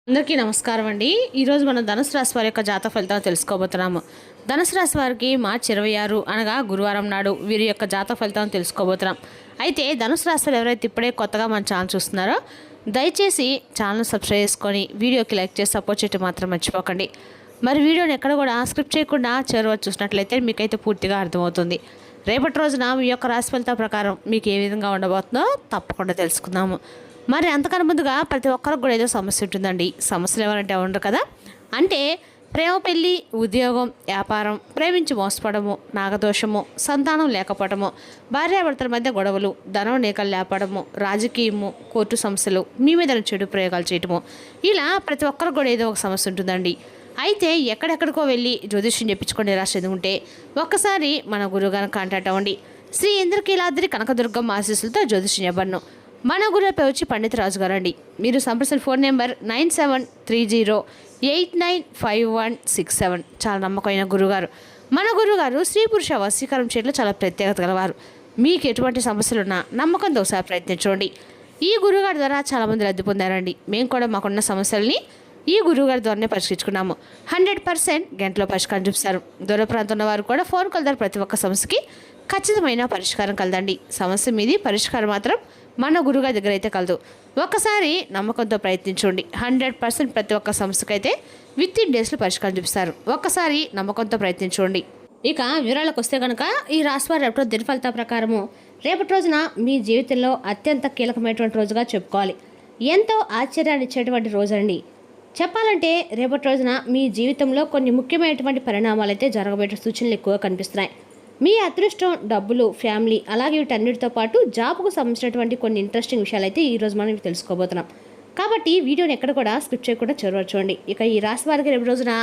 అందరికీ నమస్కారం అండి. ఈరోజు మనం ధనుసు రాశి వారి యొక్క జాతక ఫలితాలు తెలుసుకోబోతున్నాము. ధనుసు రాశి వారికి మార్చి 26 అనగా గురువారం నాడు వీరి యొక్క జాతక ఫలితాలను తెలుసుకోబోతున్నాం. అయితే ధనుసు రాశి వారు ఎవరైతే ఇప్పుడే కొత్తగా మన ఛానల్ చూస్తున్నారో దయచేసి ఛానల్ సబ్స్క్రైబ్ చేసుకొని వీడియోకి లైక్ చేసి సపోర్ట్ చేయడం మాత్రం మర్చిపోకండి. మరి వీడియోని ఎక్కడ కూడా స్క్రిప్ట్ చేయకుండా చివరి చూసినట్లయితే మీకైతే పూర్తిగా అర్థమవుతుంది. రేపటి రోజున మీ యొక్క రాశి ఫలితాల ప్రకారం మీకు ఏ విధంగా ఉండబోతుందో తప్పకుండా తెలుసుకుందాము. మరి అంతకన్నా ముందుగా ప్రతి ఒక్కరికి కూడా ఏదో సమస్య ఉంటుందండి. సమస్యలు ఎవరంటే ఉండరు కదా. అంటే ప్రేమ, పెళ్ళి, ఉద్యోగం, వ్యాపారం, ప్రేమించి మోసపడము, నాగదోషము, సంతానం లేకపోవడము, భార్యాభర్తల మధ్య గొడవలు, ధనం నీకలు లేపడము, రాజకీయము, కోర్టు సమస్యలు, మీ మీద చెడు ప్రయోగాలు చేయటము, ఇలా ప్రతి ఒక్కరికి కూడా ఏదో ఒక సమస్య ఉంటుందండి. అయితే ఎక్కడెక్కడికో వెళ్ళి జ్యోతిష్యం చెప్పించుకొని నిరాశ ఎదుగుంటే ఒక్కసారి మన గురువుగారిని కాంటాక్ట్ అవ్వండి. శ్రీ ఇంద్రకీలాద్రి కనకదుర్గమ్మ ఆశీస్సులతో జ్యోతిష్యం చెప్పను. మన గురువుపై వచ్చి పండిత రాజు గారండి. మీరు సంప్రదించిన ఫోన్ నెంబర్ 9730895167. చాలా నమ్మకమైన గురుగారు. మన గురుగారు స్త్రీ పురుష వశీకరణ చేయడంలో చాలా ప్రత్యేకత గలవారు. మీకు ఎటువంటి సమస్యలున్నా నమ్మకంతో ఒకసారి ప్రయత్నించండి. ఈ గురుగారి ద్వారా చాలామంది లబ్ధి పొందారండి. మేము కూడా మాకున్న సమస్యల్ని ఈ గురువుగారి ద్వారానే పరిష్కరించుకున్నాము. 100% గంటలో పరిష్కారం చూపిస్తారు. దూర ప్రాంతంలో వారు కూడా ఫోన్ కాల్ ద్వారా ప్రతి ఒక్క సమస్యకి ఖచ్చితమైన పరిష్కారం కలదండి. సమస్య మీది పరిష్కారం మాత్రం మన గురుగారి దగ్గర అయితే కలదు. ఒక్కసారి నమ్మకంతో ప్రయత్నించండి. 100% ప్రతి ఒక్క సమస్యకైతే విత్ ఇన్ డేస్లో పరిష్కారం చూపిస్తారు. ఒక్కసారి నమ్మకంతో ప్రయత్నించండి. ఇక వివరాలకు వస్తే కనుక ఈ రాశి వారు రేపటి దిన ఫలితాల ప్రకారము రేపటి రోజున మీ జీవితంలో అత్యంత కీలకమైనటువంటి రోజుగా చెప్పుకోవాలి. ఎంతో ఆశ్చర్యాన్ని ఇచ్చేటువంటి రోజు అండి. చెప్పాలంటే రేపటి రోజున మీ జీవితంలో కొన్ని ముఖ్యమైనటువంటి పరిణామాలు అయితే జరగబోయే సూచనలు ఎక్కువగా కనిపిస్తున్నాయి. మీ అదృష్టం, డబ్బులు, ఫ్యామిలీ, అలాగే వీటన్నిటితో పాటు జాబ్కు సంబంధించినటువంటి కొన్ని ఇంట్రెస్టింగ్ విషయాలు అయితే ఈరోజు మనం తెలుసుకోబోతున్నాం. కాబట్టి వీడియోని ఎక్కడ కూడా స్కిప్ చేయకుండా చూడండి. ఇక ఈ రాశి వారికి రేపు రోజున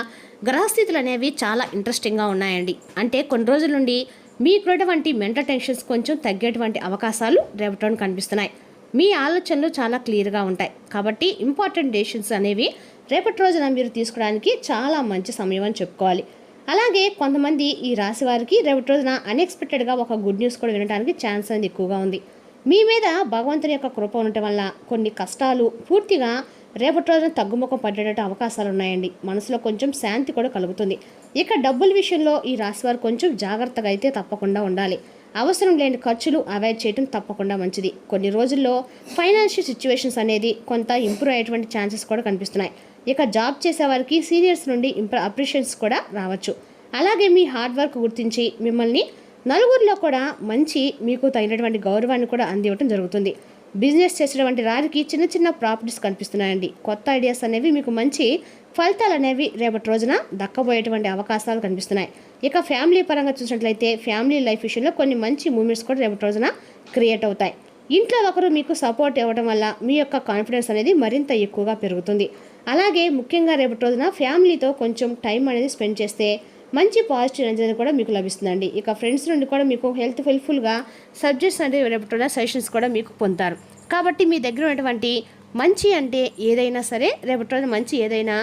గ్రహస్థితులు అనేవి చాలా ఇంట్రెస్టింగ్గా ఉన్నాయండి. అంటే కొన్ని రోజుల నుండి మీకున్నటువంటి మెంటల్ టెన్షన్స్ కొంచెం తగ్గేటువంటి అవకాశాలు రేపటి కనిపిస్తున్నాయి. మీ ఆలోచనలు చాలా క్లియర్గా ఉంటాయి. కాబట్టి ఇంపార్టెంట్ డెసిషన్స్ అనేవి రేపటి రోజున మీరు తీసుకోవడానికి చాలా మంచి సమయం అని చెప్పుకోవాలి. అలాగే కొంతమంది ఈ రాశి వారికి రేపటి రోజున అన్ఎక్స్పెక్టెడ్గా ఒక గుడ్ న్యూస్ కూడా వినడానికి ఛాన్స్ అనేది ఎక్కువగా ఉంది. మీ మీద భగవంతుని యొక్క కృప ఉండటం వల్ల కొన్ని కష్టాలు పూర్తిగా రేపటి రోజున తగ్గుముఖం పడేటట్టు అవకాశాలు ఉన్నాయండి. మనసులో కొంచెం శాంతి కూడా కలుగుతుంది. ఇక డబ్బుల విషయంలో ఈ రాశి వారు కొంచెం జాగ్రత్తగా అయితే తప్పకుండా ఉండాలి. అవసరం లేని ఖర్చులు అవాయిడ్ చేయడం తప్పకుండా మంచిది. కొన్ని రోజుల్లో ఫైనాన్షియల్ సిచ్యువేషన్స్ అనేది కొంత ఇంప్రూవ్ అయ్యేటువంటి ఛాన్సెస్ కూడా కనిపిస్తున్నాయి. ఇక జాబ్ చేసే వారికి సీనియర్స్ నుండి అప్రిషియేషన్స్ కూడా రావచ్చు. అలాగే మీ హార్డ్ వర్క్ గుర్తించి మిమ్మల్ని నలుగురిలో కూడా మంచి మీకు తగినటువంటి గౌరవాన్ని కూడా అందివ్వడం జరుగుతుంది. బిజినెస్ చేసేటువంటి వారికి చిన్న చిన్న ప్రాపర్టీస్ కనిపిస్తున్నాయండి. కొత్త ఐడియాస్ అనేవి మీకు మంచి ఫలితాలు అనేవి రేపటి రోజున దక్కబోయేటువంటి అవకాశాలు కనిపిస్తున్నాయి. ఇక ఫ్యామిలీ పరంగా చూసినట్లయితే ఫ్యామిలీ లైఫ్ విషయంలో కొన్ని మంచి మూమెంట్స్ కూడా రేపటి రోజున క్రియేట్ అవుతాయి. ఇంట్లో ఒకరు మీకు సపోర్ట్ ఇవ్వడం వల్ల మీ యొక్క కాన్ఫిడెన్స్ అనేది మరింత ఎక్కువగా పెరుగుతుంది. అలాగే ముఖ్యంగా రేపటి రోజున ఫ్యామిలీతో కొంచెం టైం అనేది స్పెండ్ చేస్తే మంచి పాజిటివ్ ఎనర్జీ కూడా మీకు లభిస్తుందండి. ఇక ఫ్రెండ్స్ నుండి కూడా మీకు హెల్ప్ఫుల్గా సబ్జెక్ట్స్ అంటే రేపటి రోజున సజెషన్స్ కూడా మీకు పొందుతారు. కాబట్టి మీ దగ్గర ఉన్నటువంటి మంచి అంటే ఏదైనా సరే రేపటి రోజున మంచి ఏదైనా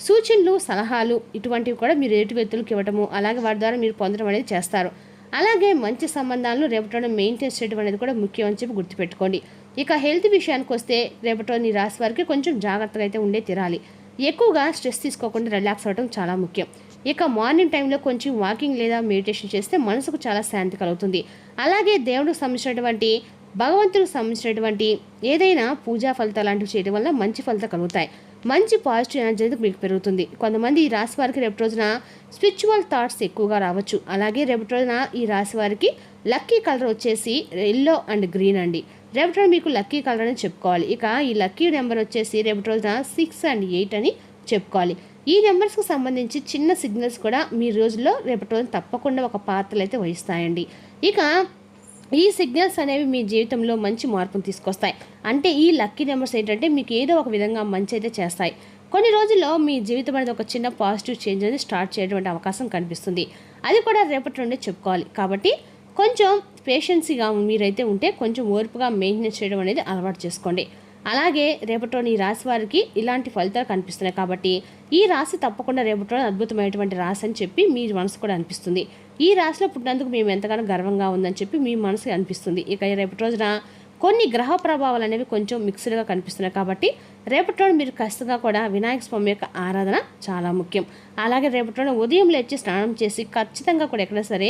సూచనలు, సలహాలు ఇటువంటివి కూడా మీరు ఎదుటి వ్యక్తులకు ఇవ్వటము, అలాగే వాటి ద్వారా మీరు పొందడం అనేది చేస్తారు. అలాగే మంచి సంబంధాలను రేపటి మెయింటైన్ చేయడం అనేది కూడా ముఖ్యం అని చెప్పి గుర్తుపెట్టుకోండి. ఇక హెల్త్ విషయానికి వస్తే రేపటి ఈ రాశి వారికి కొంచెం జాగ్రత్తగా అయితే ఉండే తీరాలి. ఎక్కువగా స్ట్రెస్ తీసుకోకుండా రిలాక్స్ అవ్వడం చాలా ముఖ్యం. ఇక మార్నింగ్ టైంలో కొంచెం వాకింగ్ లేదా మెడిటేషన్ చేస్తే మనసుకు చాలా శాంతి కలుగుతుంది. అలాగే దేవుడికి సంబంధించినటువంటి భగవంతుడికి సంబంధించినటువంటి ఏదైనా పూజా ఫలితాలు లాంటివి చేయడం వల్ల మంచి ఫలితాలు కలుగుతాయి. మంచి పాజిటివ్ ఎనర్జీ మీకు పెరుగుతుంది. కొంతమంది ఈ రాశి వారికి రేపటి రోజున స్పిరిచువల్ థాట్స్ ఎక్కువగా రావచ్చు. అలాగే రేపటి రోజున ఈ రాశి వారికి లక్కీ కలర్ వచ్చేసి ఎల్లో అండ్ గ్రీన్ అండి. రేపటి రోజు మీకు లక్కీ కలర్ అని చెప్పుకోవాలి. ఇక ఈ లక్కీ నెంబర్ వచ్చేసి రేపటి రోజున 6 and 8 అని చెప్పుకోవాలి. ఈ నెంబర్స్కి సంబంధించి చిన్న సిగ్నల్స్ కూడా మీ రోజుల్లో రేపటి రోజున తప్పకుండా ఒక పాత్రలు అయితే వహిస్తాయండి. ఇక ఈ సిగ్నల్స్ అనేవి మీ జీవితంలో మంచి మార్పును తీసుకొస్తాయి. అంటే ఈ లక్కీ నెంబర్స్ ఏంటంటే మీకు ఏదో ఒక విధంగా మంచి అయితే చేస్తాయి. కొన్ని రోజుల్లో మీ జీవితం అనేది ఒక చిన్న పాజిటివ్ చేంజ్ అనేది స్టార్ట్ చేయడం అవకాశం కనిపిస్తుంది. అది కూడా రేపటి నుండి చెప్పుకోవాలి. కాబట్టి కొంచెం పేషెన్సీగా మీరైతే ఉంటే కొంచెం ఓర్పుగా మెయింటెనెన్స్ చేయడం అనేది అలవాటు చేసుకోండి. అలాగే రేపటి ఈ రాశి వారికి ఇలాంటి ఫలితాలు కనిపిస్తున్నాయి. కాబట్టి ఈ రాశి తప్పకుండా రేపటి అద్భుతమైనటువంటి రాశి అని చెప్పి మీ మనసు కూడా అనిపిస్తుంది. ఈ రాశిలో పుట్టినందుకు మేము ఎంతగానో గర్వంగా ఉందని చెప్పి మీ మనసు అనిపిస్తుంది. ఇక రేపటి రోజున కొన్ని గ్రహ ప్రభావాలు అనేవి కొంచెం మిక్స్డ్గా కనిపిస్తున్నాయి. కాబట్టి రేపటి రోజు మీరు ఖచ్చితంగా కూడా వినాయక స్వామి యొక్క ఆరాధన చాలా ముఖ్యం. అలాగే రేపటి రోజు ఉదయం లేచి స్నానం చేసి ఖచ్చితంగా కూడా ఎక్కడైనా సరే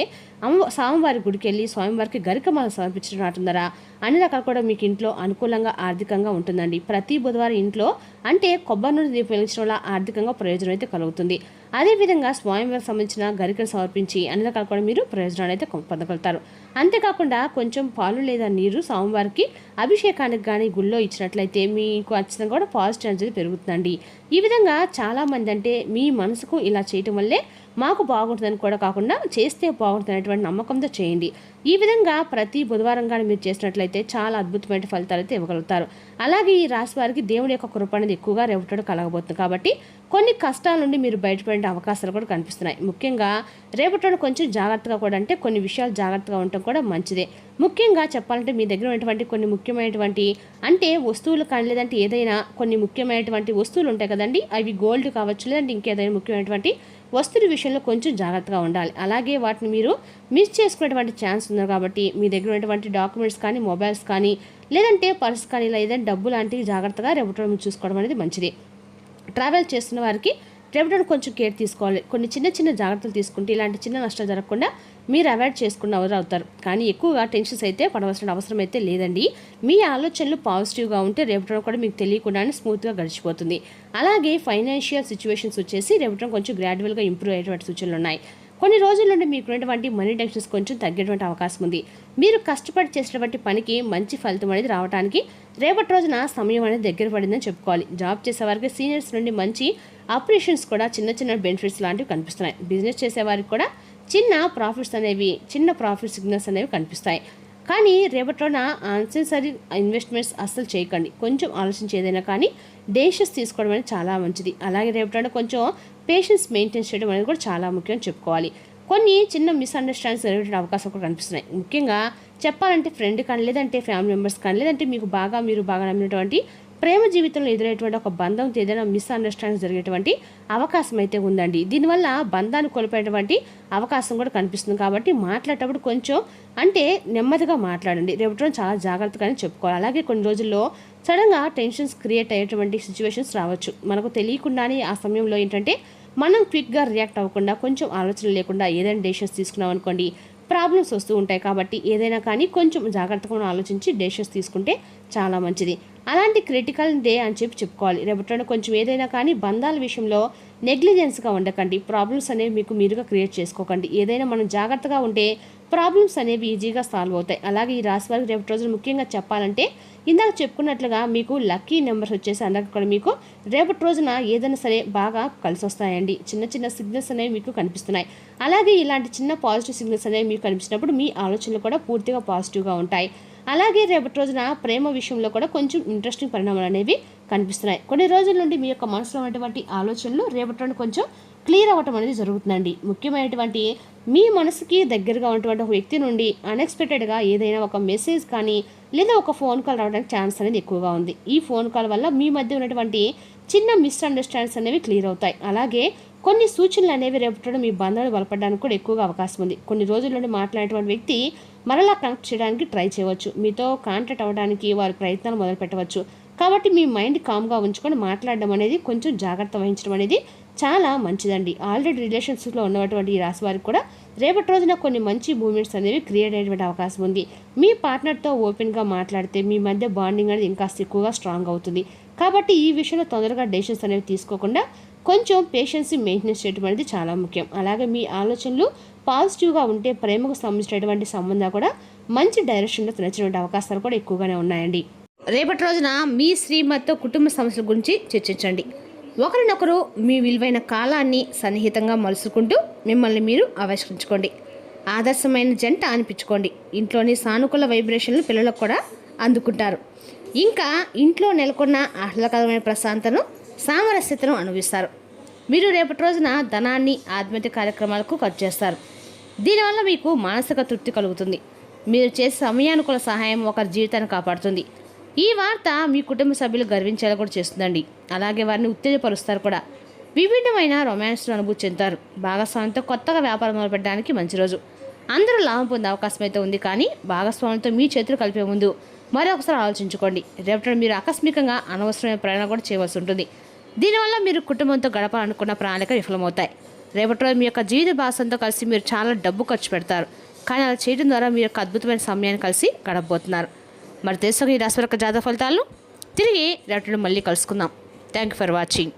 స్వామివారి గుడికి వెళ్ళి స్వామివారికి గరికమాల సమర్పించడం నాటం ద్వారా అన్ని రకాలు కూడా మీకు ఇంట్లో అనుకూలంగా ఆర్థికంగా ఉంటుందండి. ప్రతి బుధవారం ఇంట్లో అంటే కొబ్బరి నూనె దీపం వెలిగించడం వల్ల ఆర్థికంగా ప్రయోజనం అయితే కలుగుతుంది. అదేవిధంగా స్వామివారికి సంబంధించిన గరికను సమర్పించి అన్ని రకాలు కూడా మీరు ప్రయోజనాలు అయితే పొందగలుగుతారు. అంతేకాకుండా కొంచెం పాలు లేదా నీరు స్వామివారికి అభిషేకానికి కానీ గుళ్ళో ఇచ్చినట్లయితే మీకు ఖచ్చితంగా కూడా పాజిటివ్ ఎనర్జీ పెరుగుతుందండి. ఈ విధంగా చాలామంది అంటే మీ మనసుకు ఇలా చేయటం వల్లే మాకు బాగుంటుందని కూడా కాకుండా చేస్తే బాగుంటుంది అనేటువంటి నమ్మకంతో చేయండి. ఈ విధంగా ప్రతి బుధవారం కానీ మీరు చేసినట్లయితే చాలా అద్భుతమైన ఫలితాలు అయితే ఇవ్వగలుగుతారు. అలాగే ఈ రాశి వారికి దేవుడి యొక్క కృప అనేది ఎక్కువగా రేపటి కలగబోతుంది కాబట్టి కొన్ని కష్టాల నుండి మీరు బయటపడే అవకాశాలు కూడా కనిపిస్తున్నాయి. ముఖ్యంగా రేపటి కొంచెం జాగ్రత్తగా కూడా అంటే కొన్ని విషయాలు జాగ్రత్తగా ఉండటం కూడా మంచిదే. ముఖ్యంగా చెప్పాలంటే మీ దగ్గర ఉన్నటువంటి కొన్ని ముఖ్యమైనటువంటి అంటే వస్తువులు కానీ లేదంటే ఏదైనా కొన్ని ముఖ్యమైనటువంటి వస్తువులు ఉంటాయి కదండి, అవి గోల్డ్ కావచ్చు లేదంటే ఇంకేదైనా ముఖ్యమైనటువంటి వస్తువుల విషయంలో కొంచెం జాగ్రత్తగా ఉండాలి. అలాగే వాటిని మీరు మిస్ చేసుకునేటువంటి ఛాన్స్ ఉంది కాబట్టి మీ దగ్గర ఉన్నటువంటి డాక్యుమెంట్స్ కానీ మొబైల్స్ కానీ లేదంటే పర్స్ కానీ ఇలా ఏదైనా డబ్బు లాంటివి జాగ్రత్తగా రేపటి చూసుకోవడం అనేది మంచిది. ట్రావెల్ చేస్తున్న వారికి రేపటి కొంచెం కేర్ తీసుకోవాలి. కొన్ని చిన్న చిన్న జాగ్రత్తలు తీసుకుంటే ఇలాంటి చిన్న నష్టాలు జరగకుండా మీరు అవాయిడ్ చేసుకున్న ఎవరు అవుతారు. కానీ ఎక్కువగా టెన్షన్స్ అయితే పడవలసిన అవసరం అయితే లేదండి. మీ ఆలోచనలు పాజిటివ్గా ఉంటే రేపటి కూడా మీకు తెలియకుండానే స్మూత్గా గడిచిపోతుంది. అలాగే ఫైనాన్షియల్ సిచ్యువేషన్స్ వచ్చేసి రేపటి కొంచెం గ్రాడ్యువల్గా ఇంప్రూవ్ అయ్యేటువంటి సూచనలు ఉన్నాయి. కొన్ని రోజుల నుండి మీకున్నటువంటి మనీ టెన్షన్స్ కొంచెం తగ్గేటువంటి అవకాశం ఉంది. మీరు కష్టపడి చేసినటువంటి పనికి మంచి ఫలితం అనేది రావడానికి రేపటి రోజున సమయం అనేది దగ్గర పడిందని చెప్పుకోవాలి. జాబ్ చేసేవారికి సీనియర్స్ నుండి మంచి అప్రిషియేషన్స్ కూడా చిన్న చిన్న బెనిఫిట్స్ లాంటివి కనిపిస్తున్నాయి. బిజినెస్ చేసేవారికి కూడా చిన్న ప్రాఫిట్ సిగ్నల్స్ అనేవి కనిపిస్తాయి. కానీ రేపటి రోజున అన్సెసరీ ఇన్వెస్ట్మెంట్స్ అస్సలు చేయకండి. కొంచెం ఆలోచించి ఏదైనా కానీ డెసిషన్స్ తీసుకోవడం అనేది చాలా మంచిది. అలాగే రేపటి రోజున కొంచెం పేషెన్స్ మెయింటైన్ చేయడం అనేది కూడా చాలా ముఖ్యం చెప్పుకోవాలి. కొన్ని చిన్న మిస్అండర్స్టాండింగ్స్ జరిగే అవకాశం కూడా కనిపిస్తున్నాయి. ముఖ్యంగా చెప్పాలంటే ఫ్రెండ్ కానీ లేదంటే ఫ్యామిలీ మెంబర్స్ కానీ లేదంటే మీరు బాగా నమ్మినటువంటి ప్రేమ జీవితంలో ఎదురయ్యేటువంటి ఒక బంధం ఏదైనా మిస్అండర్స్టాండింగ్ జరిగేటువంటి అవకాశం అయితే ఉందండి. దీనివల్ల బంధాన్ని కోల్పోయేటువంటి అవకాశం కూడా కనిపిస్తుంది. కాబట్టి మాట్లాడేటప్పుడు కొంచెం అంటే నెమ్మదిగా మాట్లాడండి. రేపటి రోజు చాలా జాగ్రత్తగానే చెప్పుకోవాలి. అలాగే కొన్ని రోజుల్లో సడన్గా టెన్షన్స్ క్రియేట్ అయ్యేటువంటి సిచ్యువేషన్స్ రావచ్చు. మనకు తెలియకుండానే ఆ సమయంలో ఏంటంటే మనం క్విక్గా రియాక్ట్ అవ్వకుండా కొంచెం ఆలోచన లేకుండా ఏదైనా డెసిషన్స్ తీసుకున్నాం అనుకోండి ప్రాబ్లమ్స్ వస్తూ ఉంటాయి. కాబట్టి ఏదైనా కానీ కొంచెం జాగ్రత్తగా ఆలోచించి డెసిషన్స్ తీసుకుంటే చాలా మంచిది. అలాంటి క్రిటికల్ డే అని చెప్పుకోవాలి. రేపటి కొంచెం ఏదైనా కానీ బంధాల విషయంలో నెగ్లిజెన్స్గా ఉండకండి. ప్రాబ్లమ్స్ అనేవి మీకు మీరుగా క్రియేట్ చేసుకోకండి. ఏదైనా మనం జాగ్రత్తగా ఉంటే ప్రాబ్లమ్స్ అనేవి ఈజీగా సాల్వ్ అవుతాయి. అలాగే ఈ రాశి వారికి రేపటి రోజులు ముఖ్యంగా చెప్పాలంటే ఇందాక చెప్పుకున్నట్లుగా మీకు లక్కీ నెంబర్స్ వచ్చేసి అందరికి కూడా మీకు రేపటి రోజున ఏదైనా సరే బాగా కలిసి వస్తాయండి. చిన్న చిన్న సిగ్నల్స్ అనేవి మీకు కనిపిస్తున్నాయి. అలాగే ఇలాంటి చిన్న పాజిటివ్ సిగ్నల్స్ అనేవి మీకు కనిపించినప్పుడు మీ ఆలోచనలు కూడా పూర్తిగా పాజిటివ్గా ఉంటాయి. అలాగే రేపటి రోజున ప్రేమ విషయంలో కూడా కొంచెం ఇంట్రెస్టింగ్ పరిణామాలు అనేవి కనిపిస్తున్నాయి. కొన్ని రోజుల నుండి మీ యొక్క మనసులో ఉన్నటువంటి ఆలోచనలు రేపటి రోజున కొంచెం క్లియర్ అవ్వటం అనేది జరుగుతుందండి. ముఖ్యమైనటువంటి మీ మనసుకి దగ్గరగా ఉన్నటువంటి ఒక వ్యక్తి నుండి అన్ఎక్స్పెక్టెడ్గా ఏదైనా ఒక మెసేజ్ కానీ లేదా ఒక ఫోన్ కాల్ రావడానికి ఛాన్స్ అనేది ఎక్కువగా ఉంది. ఈ ఫోన్ కాల్ వల్ల మీ మధ్య ఉన్నటువంటి చిన్న మిస్అండర్స్టాండింగ్స్ అనేవి క్లియర్ అవుతాయి. అలాగే కొన్ని సూచనలు అనేవి రేపటి మీ బంధాలు బలపడడానికి కూడా ఎక్కువగా అవకాశం ఉంది. కొన్ని రోజుల నుండి మాట్లాడేటువంటి వ్యక్తి మరలా కనెక్ట్ చేయడానికి ట్రై చేయవచ్చు. మీతో కాంటాక్ట్ అవ్వడానికి వారి ప్రయత్నాలు మొదలు పెట్టవచ్చు. కాబట్టి మీ మైండ్ కామ్గా ఉంచుకొని మాట్లాడడం అనేది కొంచెం జాగ్రత్త వహించడం అనేది చాలా మంచిదండి. ఆల్రెడీ రిలేషన్షిప్లో ఉన్నటువంటి ఈ రాశి వారికి కూడా రేపటి రోజున కొన్ని మంచి మూమెంట్స్ అనేవి క్రియేట్ అయ్యేటువంటి అవకాశం ఉంది. మీ పార్ట్నర్తో ఓపెన్గా మాట్లాడితే మీ మధ్య బాండింగ్ అనేది ఇంకా ఎక్కువగా స్ట్రాంగ్ అవుతుంది. కాబట్టి ఈ విషయంలో తొందరగా డెసిషన్స్ అనేవి తీసుకోకుండా కొంచెం పేషెన్సీ మెయింటెనెన్స్ చేయడం అనేది చాలా ముఖ్యం. అలాగే మీ ఆలోచనలు పాజిటివ్గా ఉంటే ప్రేమకు సంబంధించినటువంటి సంబంధం కూడా మంచి డైరెక్షన్లో నచ్చినటువంటి అవకాశాలు కూడా ఎక్కువగానే ఉన్నాయండి. రేపటి రోజున మీ శ్రీమతితో కుటుంబ సమస్యల గురించి చర్చించండి. ఒకరినొకరు మీ విలువైన కాలాన్ని సన్నిహితంగా మలుసుకుంటూ మిమ్మల్ని మీరు ఆవిష్కరించుకోండి. ఆదర్శమైన జంట అనిపించుకోండి. ఇంట్లోని సానుకూల వైబ్రేషన్లు పిల్లలకు కూడా అందుకుంటారు. ఇంకా ఇంట్లో నెలకొన్న ఆహ్లాదకరమైన ప్రశాంతను సామరస్యతను అనుభవిస్తారు. మీరు రేపటి రోజున ధనాన్ని ఆధ్యాత్మిక కార్యక్రమాలకు ఖర్చు చేస్తారు. దీనివల్ల మీకు మానసిక తృప్తి కలుగుతుంది. మీరు చేసే సమయానుకూల సహాయం ఒకరి జీవితాన్ని కాపాడుతుంది. ఈ వార్త మీ కుటుంబ సభ్యులు గర్వించేలా కూడా చేస్తుందండి. అలాగే వారిని ఉత్తేజపరుస్తారు కూడా. విభిన్నమైన రొమాన్స్ను అనుభూతి చెందుతారు. భాగస్వామితో కొత్తగా వ్యాపారం మొదలుపెట్టడానికి మంచి రోజు. అందరూ లాభం పొందే అవకాశం అయితే ఉంది. కానీ భాగస్వామితో మీ చేతులు కలిపే ముందు మరొకసారి ఆలోచించుకోండి. రేపటి మీరు ఆకస్మికంగా అనవసరమైన ప్రయాణం కూడా చేయవలసి ఉంటుంది. దీనివల్ల మీరు కుటుంబంతో గడపాలనుకున్న ప్రణాళిక విఫలమవుతాయి. రేపటి రోజు మీ యొక్క జీవిత భాగంతో కలిసి మీరు చాలా డబ్బు ఖర్చు పెడతారు. కానీ అలా చేయడం ద్వారా మీ యొక్క అద్భుతమైన సమయాన్ని కలిసి గడపబోతున్నారు. మరి తెలుసుకుని ఈ రాశి యొక్క జాతక ఫలితాలను తిరిగి రేపటి మళ్ళీ కలుసుకుందాం. Thank you for watching.